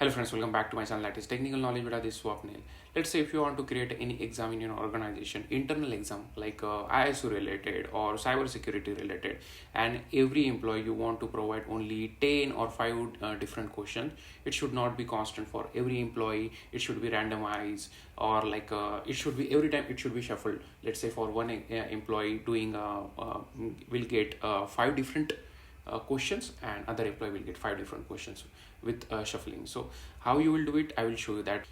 Hello friends, welcome back to my channel, that is Technical Knowledge with this Swapnil. Let's say if you want to create any exam in your organization, internal exam like ISO related or cyber security related, and every employee you want to provide only 10 or 5 different questions. It should not be constant for every employee. It should be randomized, or like it should be every time it should be shuffled. Let's say for one employee doing will get 5 different questions, and other employee will get 5 different questions with shuffling. So how you will do it, I will show you that.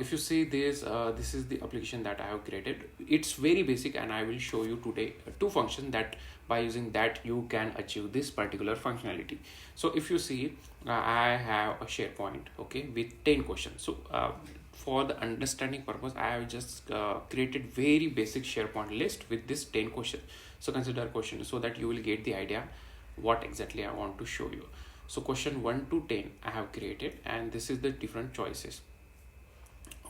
If you see this is the application that I have created. It's very basic, and I will show you today 2 functions that by using that you can achieve this particular functionality. So if you see, I have a SharePoint, okay, with 10 questions. So for the understanding purpose, I have just created very basic SharePoint list with this 10 questions. So consider questions so that you will get the idea what exactly I want to show you. So question 1 to 10 I have created, and this is the different choices.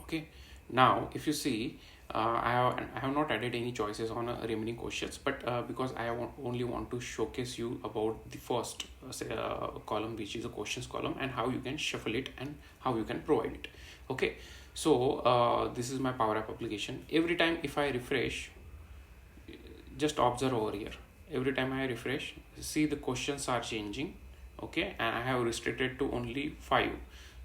Okay, now if you see, I have not added any choices on remaining questions, but because I only want to showcase you about the first column, which is a questions column, and how you can shuffle it and how you can provide it. Okay, so this is my Power App application. Every time if I refresh, just observe over here. Every time I refresh, see the questions are changing. Okay, and I have restricted to only 5.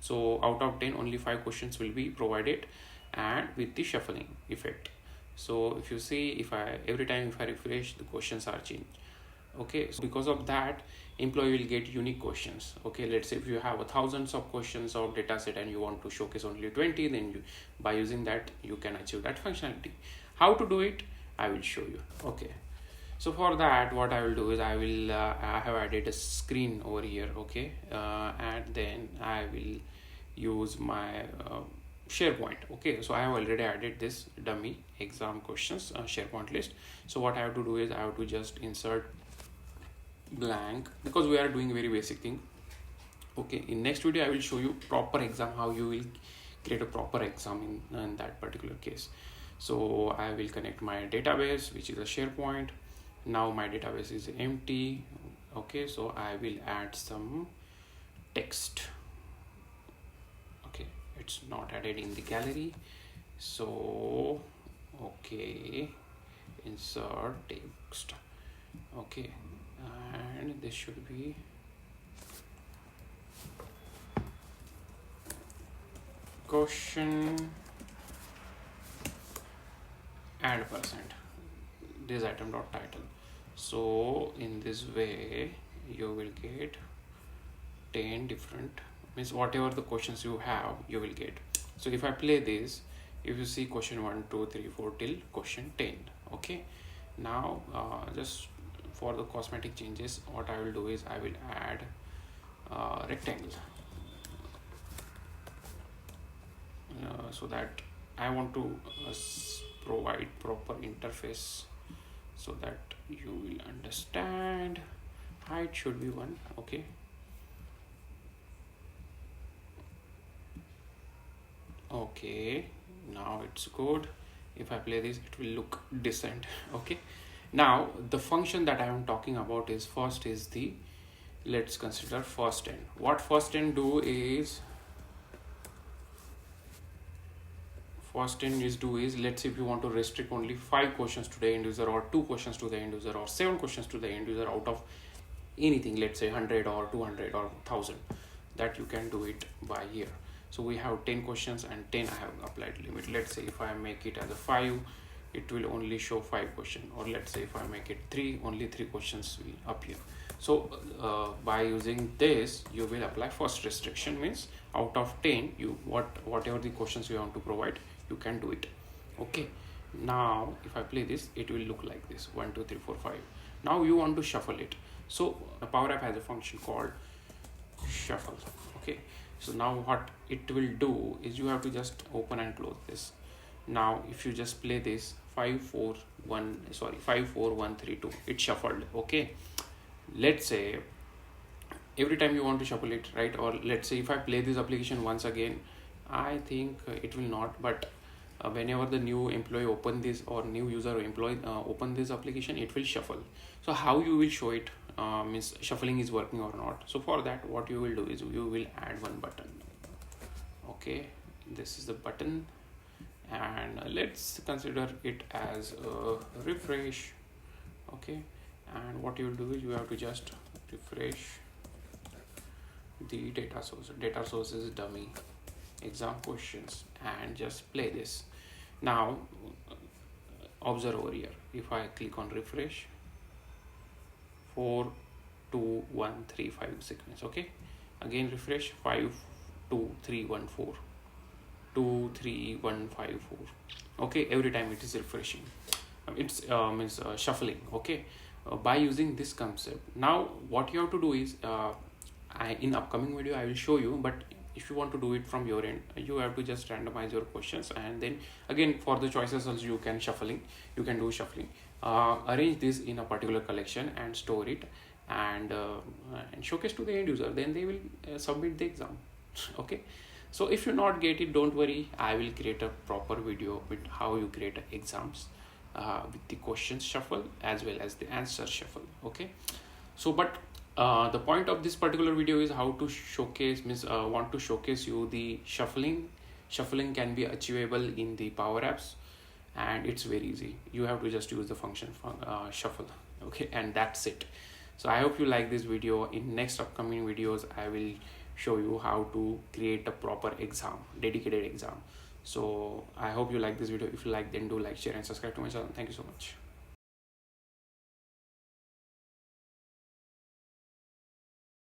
So out of 10, only 5 questions will be provided, and with the shuffling effect. So if you see, if I every time if I refresh, the questions are changed. Okay, so because of that, employee will get unique questions. Okay, let's say if you have thousands of questions of data set and you want to showcase only 20, then you, by using that, you can achieve that functionality. How to do it, I will show you. Okay, so for that, what I will do is I have added a screen over here. Okay, and then I will use my SharePoint. Okay, so I have already added this dummy exam questions SharePoint list. So what I have to do is I have to just insert blank, because we are doing very basic thing. Okay, in next video I will show you proper exam, how you will create a proper exam in that particular case. So I will connect my database, which is a SharePoint. Now my database is empty. Okay, so I will add some text. Okay, it's not added in the gallery. So okay, insert text. Okay, and this should be question and percent, this item dot title. So in this way you will get 10 different, means whatever the questions you have, you will get. So if I play this, if you see question 1 2 3 4 till question 10. Okay, now just for the cosmetic changes, what I will do is I will add rectangle, so that I want to provide proper interface so that you will understand. Height should be 1. Okay, okay, now it's good. If I play this, it will look decent. Okay, now the function that I am talking about is first is the, let's consider FirstN. What FirstN do is, let's say if you want to restrict only 5 questions to the end user, or 2 questions to the end user, or 7 questions to the end user out of anything, let's say 100 or 200 or 1000, that you can do it by here. So we have 10 questions and 10 I have applied limit. Let's say if I make it as a 5, it will only show 5 questions, or let's say if I make it 3, only 3 questions will appear. So by using this, you will apply first restriction, means out of 10, you whatever the questions you want to provide, you can do it. Okay, now if I play this, it will look like this: 1 2 3 4 5. Now you want to shuffle it. So the Power App has a function called shuffle. Okay, so now what it will do is you have to just open and close this. Now if you just play this, 5 4 1 3 2, it shuffled. Okay, let's say every time you want to shuffle it, right? Or let's say if I play this application once again, I think it will not, but whenever the new employee open this, or new user or employee open this application, it will shuffle. So how you will show it, means shuffling is working or not? So for that, what you will do is you will add one button. Okay, this is the button, and let's consider it as a refresh. Okay, and what you will do is you have to just refresh the data source. Data source is dummy exam questions, and just play this. Now observe over here, if I click on refresh, 4 2 1 3 5 sequence. Okay, again refresh, 5 2 3 1 4 2 3 1 5 4. Okay, every time it is refreshing. It's means shuffling. Okay, by using this concept, now what you have to do is in upcoming video I will show you, but if you want to do it from your end, you have to just randomize your questions, and then again for the choices also you can do shuffling. Arrange this in a particular collection and store it, and showcase to the end user, then they will submit the exam. Okay, so if you not get it, don't worry, I will create a proper video with how you create exams with the questions shuffle as well as the answer shuffle. Okay, so but the point of this particular video is how to showcase, means want to showcase you the shuffling can be achievable in the Power Apps, and it's very easy. You have to just use the function shuffle. Okay, and that's it. So I hope you like this video. In next upcoming videos I will show you how to create a proper exam, dedicated exam. So I hope you like this video. If you like, then do like, share and subscribe to my channel. Thank you so much.